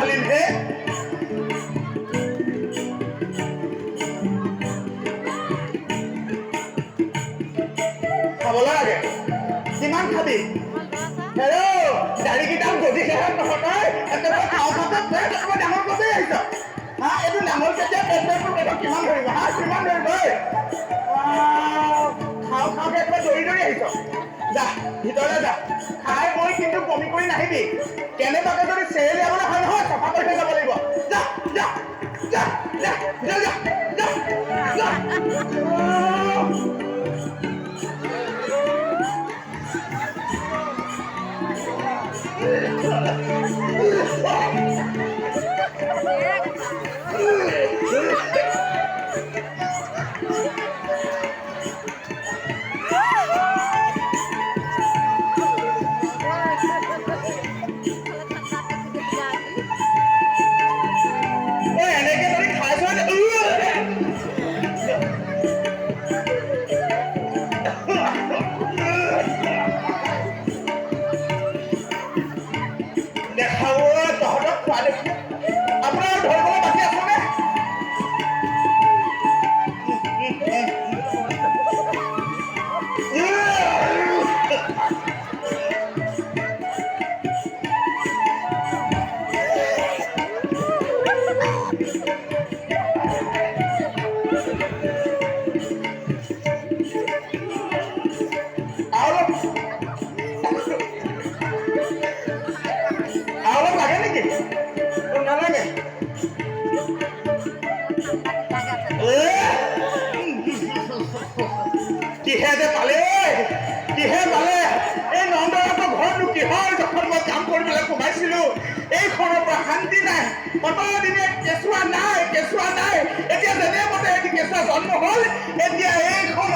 চম্ভালিমহে খাবলৈ লাগে কিমান খাবি হেল্ল' দাড়িকেইটাও গজিছেহে তহঁতৰ একেবাৰে খাওঁ খাওঁতে পেট একেবাৰে ডাঙৰ কৰি আহিছ হা এইটো ডাঙৰ কেতিয়া পেটটোৰ পেটত কিমান ধৰিব হা কিমান ধৰিব খাওঁ খাওঁতে একেবাৰে দৌৰি দৌৰি আহিছ যা ভিতৰলৈ যা খাই মই কিন্তু বমি কৰি নাহিবি কেনেবাকে যদি চেৰেলি আবলৈ হয় নহয় চফা কৰি থৈ যাব লাগিব যা যা যা যা যা যা যা কিহে যে পালে কিহে পালে এই নন্দৰাকৰ ঘৰটো কিহৰ যখন মই কাম কৰি পেলাই সোমাইছিলো এইখনৰ পৰা শান্তি নাই কতদিনে কেঁচুৱা নাই এতিয়া যেনে মতে এটি কেঁচুৱা জন্ম হ'ল এতিয়া এইখন